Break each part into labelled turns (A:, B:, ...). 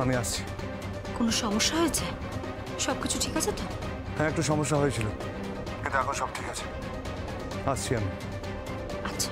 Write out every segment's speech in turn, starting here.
A: আমি আসছি।
B: কোনো সমস্যা হয়েছে? সবকিছু ঠিক আছে তো?
A: হ্যাঁ, একটু সমস্যা হয়েছিল, কিন্তু এখন সব ঠিক আছে। আসছি আমি।
B: আচ্ছা।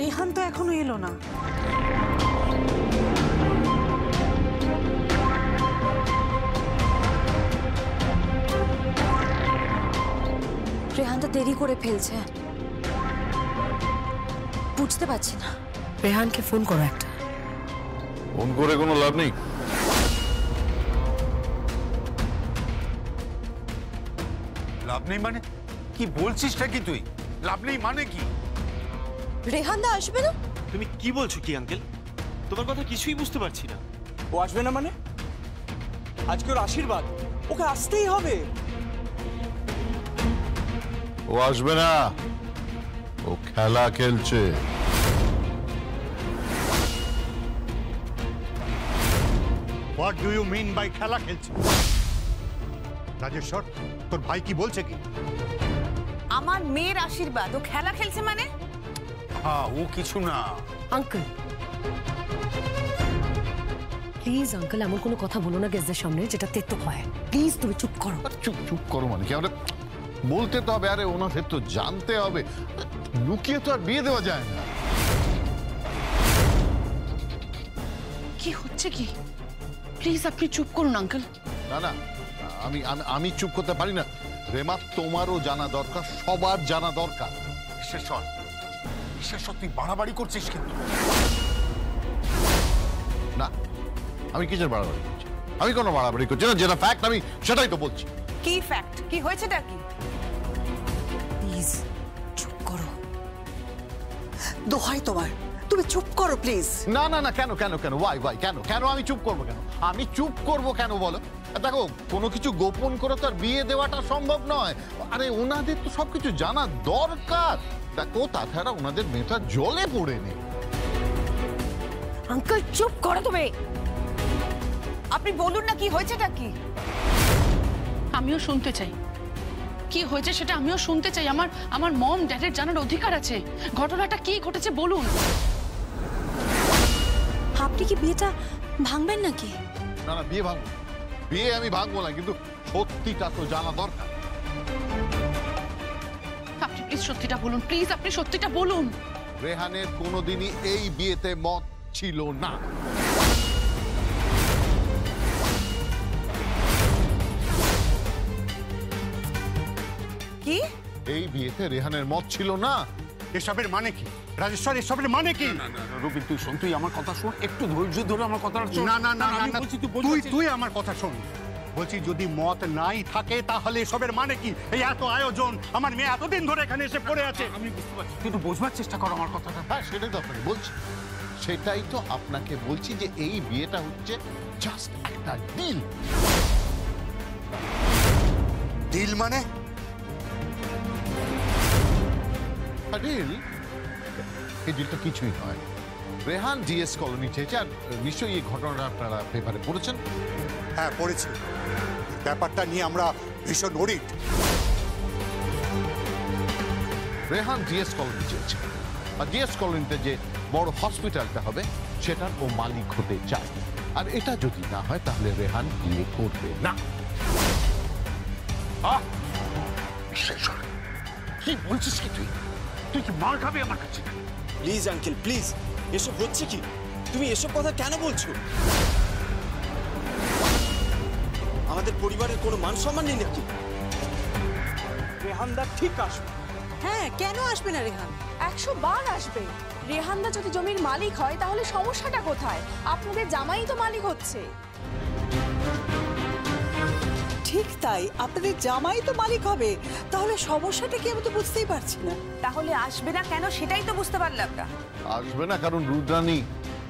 C: রেহান তো এখনো এলো না।
B: রেহান তো দেরি করে ফেলছে, বুঝতে পারছি না।
D: রেহানকে ফোন করো একটা।
E: ফোন করে কোনো লাভ নেই।
F: লাভ নেই মানে কি বলছিসটা কি তুই? লাভ নেই মানে কি?
B: রেহান দা আসবে না?
G: তুমি কি বলছো কি আঙ্কেল? তোমার কথা কিছুই বুঝতে পারছি না।
H: ও আসবে না মানে? আজকে ওর আশীর্বাদ, ওকে আসতেই হবে।
E: ও আসবে না, ও খেলা খেলছে।
F: What do you mean by খেলা খেলছে? রাজেশ্বর, তোর ভাই কি বলছে কি?
I: আমার মেয়ের আশীর্বাদ ও খেলা খেলছে মানে?
F: হ্যাঁ, ও কিছু না।
D: আঙ্কেল প্লিজ, আঙ্কেল এমন কোনো কথা বলো না গেস্টদের সামনে যেটা তেতো হয়। প্লিজ তুমি চুপ করো।
E: চুপ চুপ করো মানে কি? আমরা বলতে তো হবে, আরে ওনাদের তো জানতে হবে, লুকিয়ে তো আর বিয়ে দেওয়া যায় না।
I: কি হচ্ছে কি? প্লিজ আপনি চুপ করুন আঙ্কেল।
E: না না, আমি চুপ করতে পারি না। রেমা, তোমারও জানা দরকার, সবার জানা দরকার।
F: ঈশ্বর, তুই বাড়াবাড়ি করছিস কিন্তু।
E: না, আমি কিসের বাড়াবাড়ি করছি? আমি কোনো বাড়াবাড়ি করছি না, যেটা ফ্যাক্ট আমি সেটাই তো বলছি।
I: কি ফ্যাক্ট? কি হয়েছেটা কি?
D: প্লিজ চুপ করো।
C: দোহাই তোমার, তুমি চুপ করো প্লিজ।
E: না না না, কেন কেন কেন ওয়াই ওয়াই কেন কেন আমি চুপ করবো কেন? আমি চুপ করবো কেন বলো? দেখো, কোনো কিছু গোপন করে তো আর বিয়ে দেওয়াটা সম্ভব নয়। আরে ওনাদের তো সবকিছু জানা দরকার। দেখো, তাছাড়া ওনাদের মেয়েটা জলে পড়ে নেই।
D: আঙ্কেল চুপ করো তুমি।
I: আপনি বলুন না কি হয়েছেটা কি?
J: আমিও শুনতে চাই কি হয়েছে সেটা, আমিও শুনতে চাই। আমার মম ড্যাডের জানার অধিকার আছে। ঘটনাটা কি ঘটেছে বলুন।
B: আপনি কি বিয়েটা ভাঙবেন নাকি?
E: না না, বিয়ে ভাঙবো, বিয়ে আমি ভাঙবো না, কিন্তু সত্যিটা তো জানা দরকার।
J: আপনি প্লিজ সত্যিটা বলুন, প্লিজ আপনি সত্যিটা বলুন।
E: রেহানের কোনোদিনই এই বিয়েতে মত ছিল না।
I: কি?
E: এই বিয়েতে রেহানের মত ছিল না।
F: এসবের মানে কি রাজেশ্বর? এসবের মানে কি?
G: রবি, তুই শোন, তুই আমার কথা শোন, একটু ধৈর্য ধরে আমার কথাটা শোন।
F: না না না
G: আমি
F: না,
G: বলছি
F: তুই আমার কথা শোন। বলছি, যদি মত নাই থাকে তাহলে এসবের মানে কি? এই এত আয়োজন, আমার মেয়ে এতদিন ধরে এখানে এসে পড়ে আছে।
G: আমি বুঝতে পারছি, তুই একটু বোঝবার চেষ্টা কর আমার কথাটা।
E: হ্যাঁ, সেটাই তো আপনাকে বলছি, সেটাই তো আপনাকে বলছি যে এই বিয়েটা হচ্ছে জাস্ট একটা ডিল।
F: ডিল মানে?
E: ডিল? এই ডিলটা কিছুই নয়। রেহান জিএস কলোনি চেয়েছে, আর নিশ্চয়ই এই ঘটনাটা আপনারা পেপারে পড়েছেন।
F: হ্যাঁ, পড়েছি। ব্যাপারটা নিয়ে আমরা ভীষণ ওরিড।
E: রেহান জিএস কলোনি চেয়েছে, আর জিএস কলোনিতে যে বড় হসপিটালটা হবে সেটার ও মালিক হতে চায়। আর এটা যদি না হয় তাহলে রেহান বিয়ে করবে না।
G: কি বলছিস কি তুই? তুই কি মার খাবি আমার কাছে?
H: Please uncle, please. এসব হচ্ছে কি? তুমি এসব কথা কেন বলছো? আমাদের পরিবারের কোনো মান সম্মান নেই নাকি? রেহানদা ঠিক আসবে,
C: হ্যাঁ, কেন আসবে না রেহান?
K: 100 বার আসবে। রেহানদা যদি জমির মালিক হয় তাহলে সমস্যাটা কোথায়? আপনাদের জামাই তো মালিক হচ্ছে।
C: ঠিক তাই, আপনাদের জামাই তো মালিক হবে, তাহলে সমস্যাটা কি আমি তো বুঝতেই পারছি না।
K: তাহলে আসবে না কেন সেটাই তো বুঝতে পারলাম না।
E: আসবে না কারণ রুদ্রাণী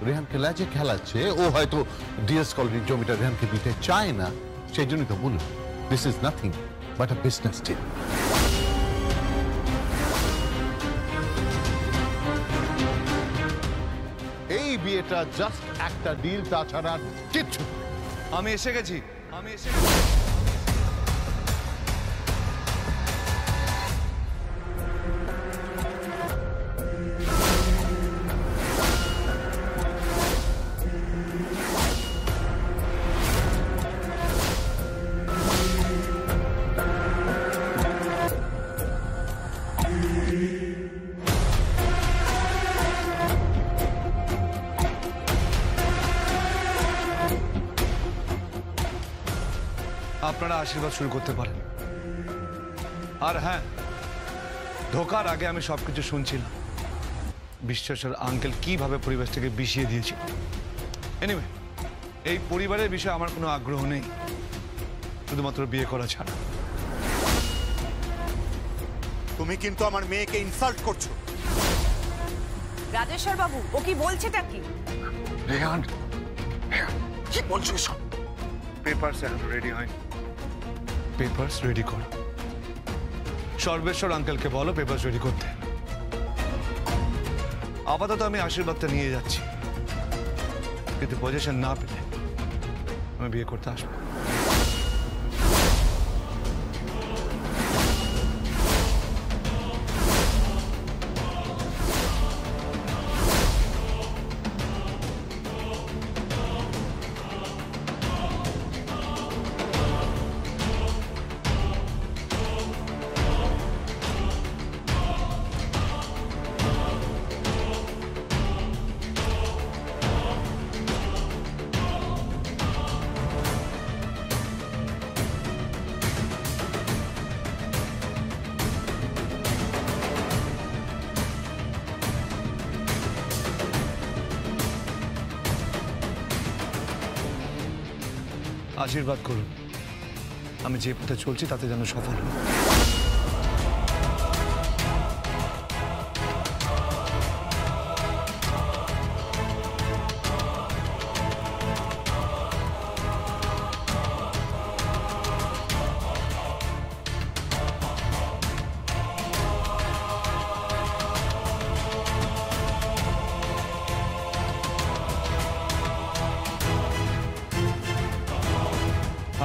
E: রেহানকে ল্যাচে খেলাচ্ছে। ও হয়তো ডিএস কলোনির জমিটা রেহানকে দিতে চায় না, সেই জন্যই তো বলুন this is nothing but a business deal. এই বিয়েটা জাস্ট একটা ডিল, তাছাড়া কিচ্ছু।
A: আমি এসে গেছি। আপনারা আশীর্বাদ শুরু করতে পারেন। আর হ্যাঁ, ঢোকার আগে আমি সবকিছু শুনছিলাম, বিশ্বাসের আঙ্কেল কিভাবে পরিবেশটাকে বিষিয়ে দিয়েছিল। এনিওয়ে, এই পরিবারের বিষয়ে আমার কোনো আগ্রহ নেই, শুধুমাত্র বিয়ে করা ছাড়া।
F: তুমি কিন্তু আমার মেয়েকে ইনসাল্ট করছো।
K: রাজেশ্বর বাবু, ও কি বলছেটা কি?
A: রেহান, কি বলছো সব? পেপারস এখনো রেডি হয়নি। পেপারস রেডি করো। সর্বেশ্বর আঙ্কেলকে বলো পেপারস রেডি করতে। আপাতত আমি আশীর্বাদটা নিয়ে যাচ্ছি, কিন্তু পজিশন না পেলে আমি বিয়ে করতে আসবো। আশীর্বাদ করুন, আমি যে পথে চলছি তাতে যেন সফল হই।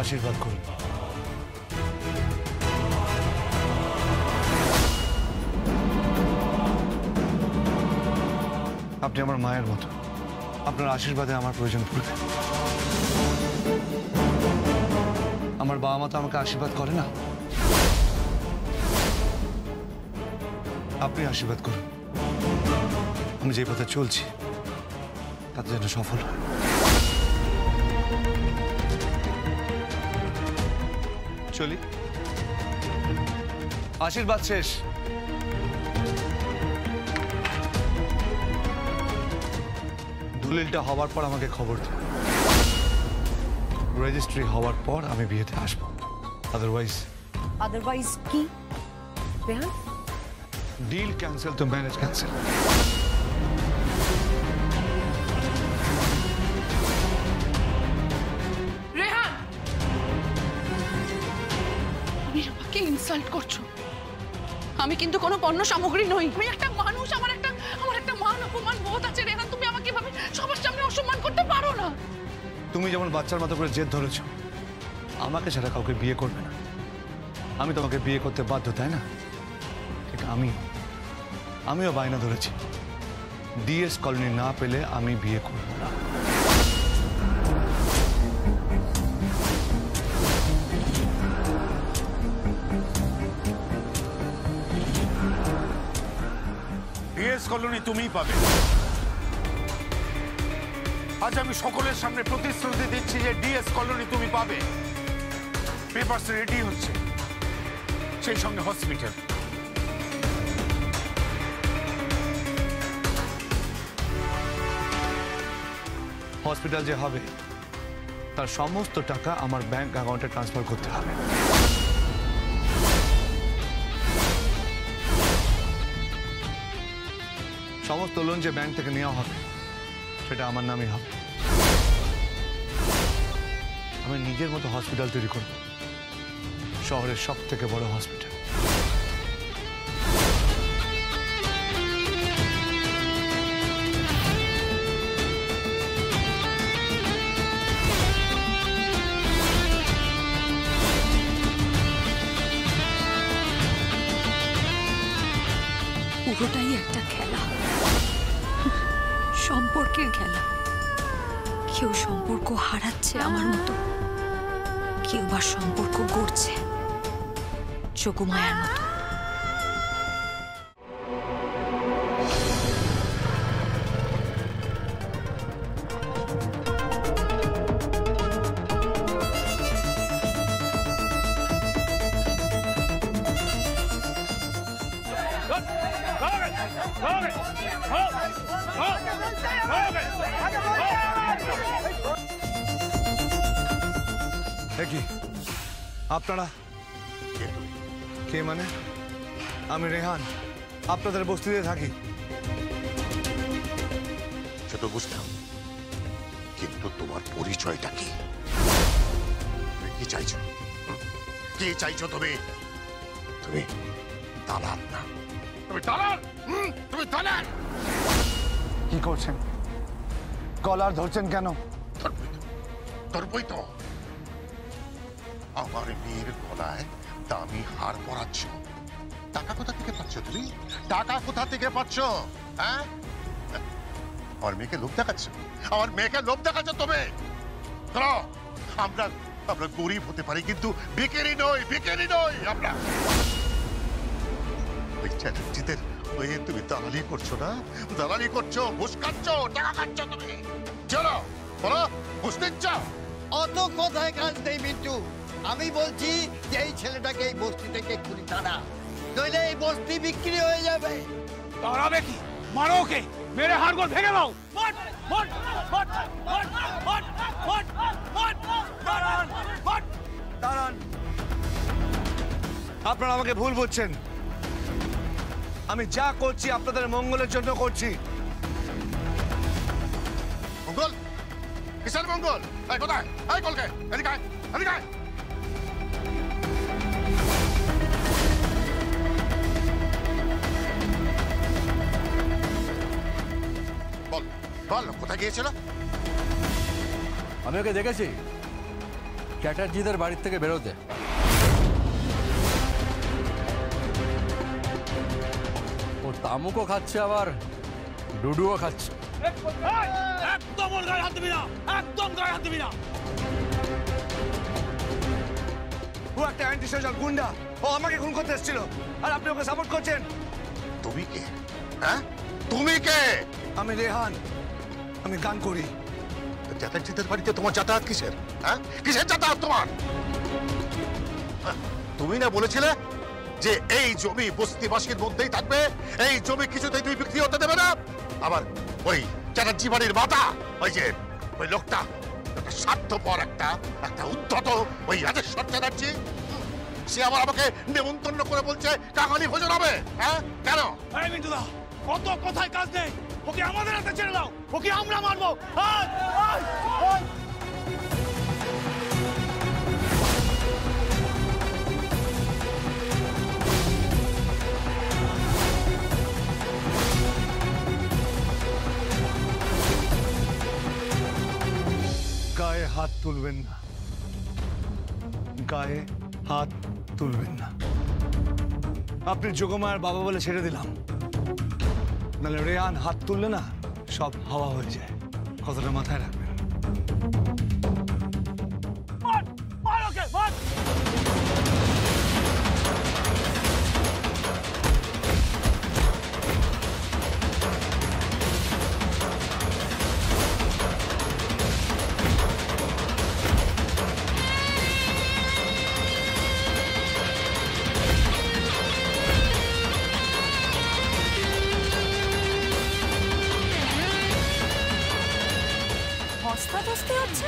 A: আশীর্বাদ করুন। আপনি আমার মায়ের মতো, আপনার আশীর্বাদে আমার প্রয়োজন পড়বে। আমার বাবা মা তো আমাকে আশীর্বাদ করে না, আপনি আশীর্বাদ করুন, আমি যে পথে চলছি তাতে যেন সফল হয়। চলি, আশীর্বাদ শেষ। দলিলটা হওয়ার পর আমাকে খবর দিন, রেজিস্ট্রি হওয়ার পর আমি বিয়েতে আসবো।
D: আদারওয়াইজ কি রেহান?
A: ডিল ক্যান্সেল তো ম্যারেজ ক্যান্সেল।
J: রেহান, তুমি আমাকে ইনসাল্ট করছো। আমি কিন্তু কোনো পণ্য সামগ্রী নই, আমি একটা মানুষ। আমার একটা মান অপমান বোধ আছে রেহান, তুমি আমাকে এভাবে সবার সামনে অসম্মান করতে পারো না।
A: তুমি যেমন বাচ্চার মতো করে জেদ ধরেছো, আমাকে ছাড়া কাউকে বিয়ে করবে না, আমি তোমাকে বিয়ে করতে বাধ্য, তাই না? ঠিক আমিও বায়না ধরেছি, ডিএস কলোনি না পেলে আমি বিয়ে করব না।
F: ডিএস কলোনি তুমিই পাবে। আজ আমি সকলের সামনে প্রতিশ্রুতি দিচ্ছি যে ডিএস কলোনি তুমি পাবে। পেপারস রেডি হচ্ছে, সেই সঙ্গে হসপিটাল।
A: হসপিটাল যে হবে তার সমস্ত টাকা আমার ব্যাংক অ্যাকাউন্টে ট্রান্সফার করতে হবে। সমস্ত লোন যে ব্যাংক থেকে নেওয়া হবে সেটা আমার নামেই হবে। আমি নিজের মতো হসপিটাল তৈরি করব, শহরের সব থেকে বড় হসপিটাল।
B: পুরোটাই একটা খেলা, সম্পর্কের খেলা। কেউ সম্পর্ক হারাচ্ছে আমার মতো, কেউ বা সম্পর্ক গড়ছে যোগমায়ার মতো।
A: কি আপনারা কে? মানে আমি রেহান, আপনাদের বস্তিতে থাকি।
L: সে তো বুঝলাম, কিন্তু তোমার পরিচয়টা কি? কি চাইছো? কি চাইছো তুমি? তুমি দালাল না, তুমি দালাল। তুমি দালাল।
A: কি করছেন? কলার ধরছেন কেন?
L: ধরবই তো। আমার মেয়ের গলায় দামি হার পরাচ্ছ। টাকা কোথা থেকে পাচ্ছ তুমি? টাকা কোথা থেকে পাচ্ছ? হ্যাঁ, আমার মেয়েকে লোভ দেখাচ্ছ, আমার মেয়েকে লোভ দেখাচ্ছ তুমি। আমরা আমরা গরিব হতে পারি কিন্তু ভিখারি নই, ভিখারি নই আমরা। ওই চ্যাটার্জিদের হয়ে তুমি দালালি করছো না? দালালি করছো, ঘুষ খাচ্ছ, টাকা খাচ্ছ তুমি। চলো বলো, ঘুষ দিচ্ছ?
M: অত কথায় কাজ নেই মিন্টু। আমি বলছি যে এই ছেলেটাকে এই বস্তি থেকে এক্ষুনি তাড়া, নইলে এই বস্তি বিক্রি হয়ে যাবে।
H: তাড়াবে কি? মারো ওকে, মেরে হাড়গোড় ভেঙে দাও।
A: দাঁড়ান, আপনারা আমাকে ভুল বুঝছেন। আমি যা করছি আপনাদের মঙ্গলের জন্য করছি।
L: মঙ্গল? কিসের মঙ্গল? এই কোথায়? এই কলকে, এদিকে আয়, এদিকে আয়। বল বল, কোথায় গিয়েছিল?
N: আমি ওকে দেখেছি চ্যাটার্জিদের বাড়ির থেকে বেরোতে। ও তামুকও খাচ্ছে, আবার ডুডুও খাচ্ছে।
H: একদম ওর গায়ে হাত দিবি না, একদম গায়ে হাত দিবি না।
A: ও একটা অ্যান্টি সোশ্যাল গুন্ডা, ও আমাকে খুন করতে এসেছিল আর আপনি ওকে সাপোর্ট করছেন।
L: তুমি কে? হ্যাঁ, তুমি কে?
A: আমি রেহান, আমি গান করি।
L: চ্যাটার্জিদের বাড়িতে তোমার যাতায়াত কিসের? হ্যাঁ, কিসের যাতায়াত তোমার? তুমি না বলেছিলে যে এই জমি বস্তিবাসীর মধ্যেই থাকবে, এই জমি কিছুতেই তুমি বিক্রি হতে দেবে না? আবার ওই চ্যাটার্জি বাড়ির মাতা, ওই যে ওই লোকটা, স্বার্থপর একটা উদ্ধত ওই রাজেশ্বর চ্যাটার্জি, সে আবার আমাকে নেমন্তন্ন করে বলছে কাঙালি ভোজন হবে। হ্যাঁ, কেন?
H: মিন্টুদা, কত কথায় কাজ নেই। ওকে আমাদের হাতে ছেড়ে দাও, ওকে আমরা মারবো।
A: গায়ে হাত তুলবেন না, গায়ে হাত তুলবেন না। আপনি যোগমায়ের বাবা বলে ছেড়ে দিলাম, নাহলে রেহান হাত তুললে না সব হাওয়া হয়ে যায়। কথাটা মাথায় রাখবেন।
K: ধস্তাধস্তি হচ্ছে,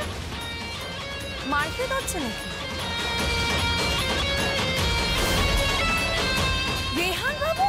K: মারপিট হচ্ছে নাকি? রেহান বাবু,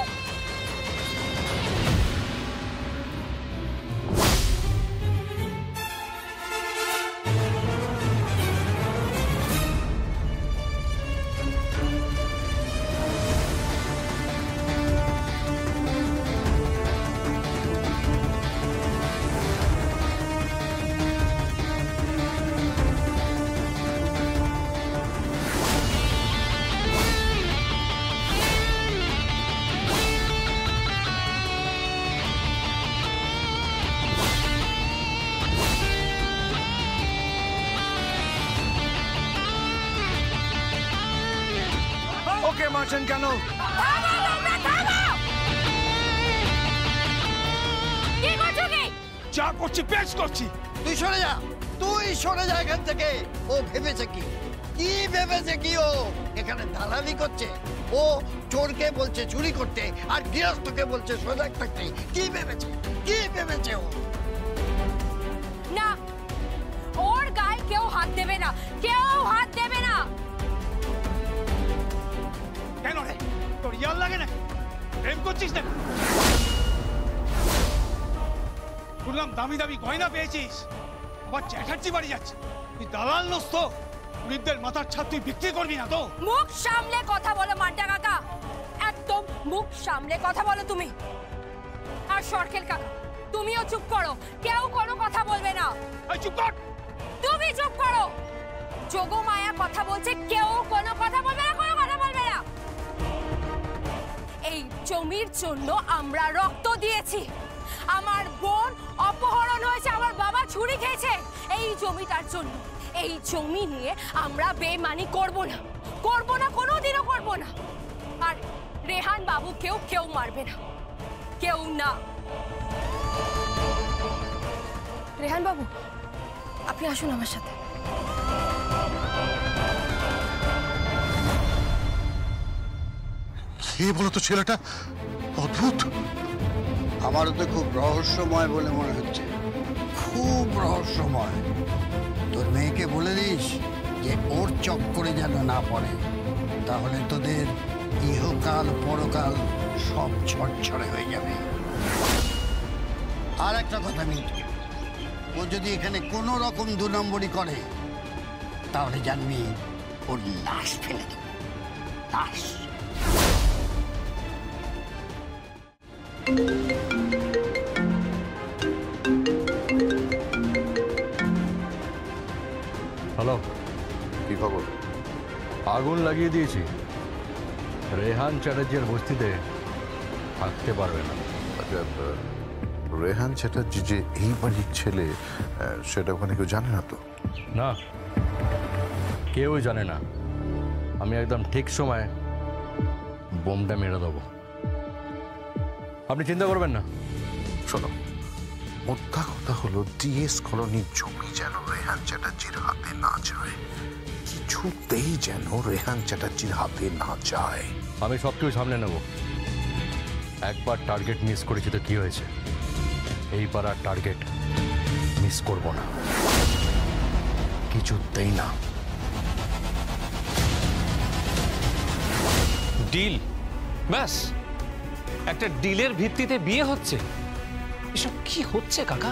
A: ওকে মারছেন কেন?
H: যা করছি বেশ করছি।
M: তুই সরে যা, তুই সরে যা এখান থেকে। ও ভেবেছে কি, কি ভেবেছে কি? ও এখানে দালালি করছে, ও চোরকে বলছে চুরি করতে আর গৃহস্থকে বলছে সজাগ থাকতে। কি ভেবেছে, কি ভেবেছে ও?
K: না, ওর গায়ে কেউ হাত দেবে না, কেউ হাত দেবে না।
H: কেন রে, তোর ইয়ার লাগে না? প্রেম করছিস না? শুনলাম দামি দামি গয়না পেয়েছিস, আবার চ্যাটার্জি বাড়ি যাচ্ছে। তুই দালাল নস তো? গরিবদের মাথার ছাদ তুই বিক্রি করবি না তো?
K: মুখ সামলে কথা বলো মান্টা কাকা, একদম মুখ সামলে কথা বলো তুমি। আর সরকেল কাকা, তুমিও চুপ করো, কেউ কোনো কথা বলবে না।
H: চুপ কর,
K: তুমি চুপ করো। যোগমায়া কথা বলছে, কেউ কোনো কথা বলবে না, কোনো কথা বলবে না। এই জমির জন্য আমরা রক্ত দিয়েছি, আমার বোন অপহরণ হয়েছে, আমার বাবা চুরি খেয়েছে এই জমিটার জন্য। এই জমি নিয়ে আমরা বেমানি করব না, করব না, কোনোদিনও করব না। আর রেহান বাবুকেও কেউ মারবে না, কেউ না। রেহান বাবু, আপনি আসুন আমার সাথে।
L: কে বলো তো ছেলেটা? অদ্ভুত।
M: আমারও তো খুব রহস্যময় বলে মনে হচ্ছে, খুব রহস্যময়। তোর মেয়েকে বলে দিস যে ওর চক্করে যেন না পড়ে, তাহলে তোদের ইহকাল পরকাল সব ছড়ছড়ে হয়ে যাবে। আর একটা কথা মিন্টু, ও যদি এখানে কোনো রকম 2 নম্বরই করে তাহলে জানবি ওর লাশ ফেলে দেবে, লাশ।
N: হ্যালো,
E: কি খবর?
N: আগুন লাগিয়ে দিয়েছি। রেহান চ্যাটার্জির বস্তিতে থাকতে পারবে না।
L: আচ্ছা, রেহান চ্যাটার্জি যে এই বাড়ির ছেলে, সেটা ওখানে কেউ জানে না তো?
N: না, কেউই জানে না। আমি একদম ঠিক সময় বোমটা মেরে দেবো, আপনি চিন্তা করবেন না।
L: শোনো, মোদ্দা কথা হলো ডিএস কলোনির জমি যেন রেহান চ্যাটার্জির হাতে না যায়, কিছুতেই যেন রেহান চ্যাটার্জির হাতে না যায়।
N: আমি সব কিছু সামনে নেব। একবার টার্গেট মিস করেছি তো কি হয়েছে, এইবার আর টার্গেট মিস করব না, কিছুতেই না।
O: ডিল, ব্যাস একটা ডিলের ভিত্তিতে বিয়ে হচ্ছে। এসব কি হচ্ছে কাকা?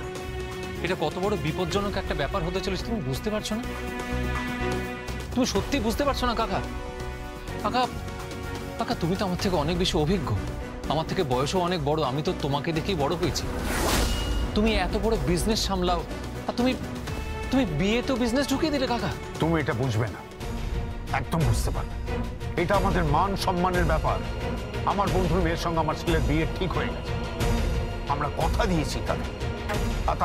O: এটা কত বড় বিপজ্জনক একটা ব্যাপার হতে চলেছে তুমি বুঝতে পারছো না? তুমি সত্যি বুঝতে পারছো না কাকা? কাকা কাকা তুমি তো আমার থেকে অনেক বেশি অভিজ্ঞ, আমার থেকে বয়সও অনেক বড়। আমি তো তোমাকে দেখেই বড় হয়েছি। তুমি এত বড় বিজনেস সামলাও, আর তুমি তুমি বিয়ে তো বিজনেস ঢুকিয়ে দিলে কাকা।
F: তুমি এটা বুঝবে না, একদম বুঝতে পারবে। এটা আমাদের মান সম্মানের ব্যাপার। আমার বন্ধুর মেয়ের সঙ্গে আমার ছেলের বিয়ে ঠিক হয়ে গেছে, আমরা কথা দিয়েছি তাদের। আর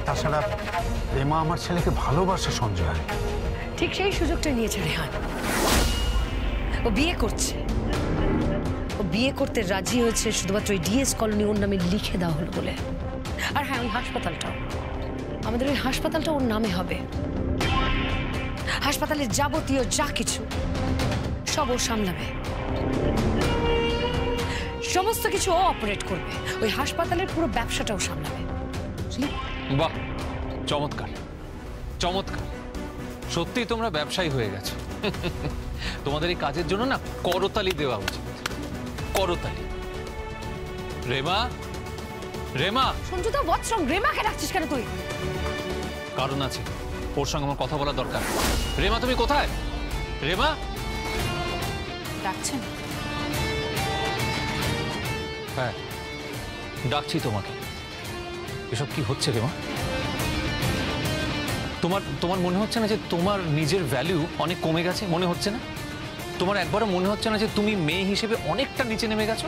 F: তাছাড়া রেমা আমার ছেলেকে ভালোবাসে সঞ্জয়।
D: ঠিক সেই সুযোগটা নিয়েছে রেহান। ও বিয়ে করছে, ও বিয়ে করতে রাজি হয়েছে শুধুমাত্র ওই ডিএস কলোনি ওর নামে লিখে দেওয়া হলো বলে। আর হ্যাঁ, ওই হাসপাতালটাও, আমাদের ওই হাসপাতালটা ওর নামে হবে। হাসপাতালের যাবতীয় যা কিছু সব ও সামলাবে, সমস্ত কিছু ও অপারেট করবে। ওই হাসপাতালের পুরো ব্যবসাটাও সামলাবে।
O: বাহ, চমৎকার, চমৎকার। সত্যি তোমরা ব্যবসায়ী হয়ে গেছো। তোমাদের এই কাজের জন্য না করতালি দেওয়া উচিত, করতালি। রেমা, রেমা।
K: সঞ্জুদা, হোয়াটস রং? রেমাকে ডাকছিস কেন তুই?
O: কারণ আছে, ওর সঙ্গে আমার কথা বলা দরকার। রেমা তুমি কোথায়? রেমা
J: ডাকছেন?
O: হ্যাঁ, ডাকছি তোমাকে। এসব কি হচ্ছে রেমা? তোমার মনে হচ্ছে না যে তোমার নিজের ভ্যালু অনেক কমে গেছে? মনে হচ্ছে না? তোমার একবারও মনে হচ্ছে না যে তুমি মেয়ে হিসেবে অনেকটা নিচে নেমে গেছো?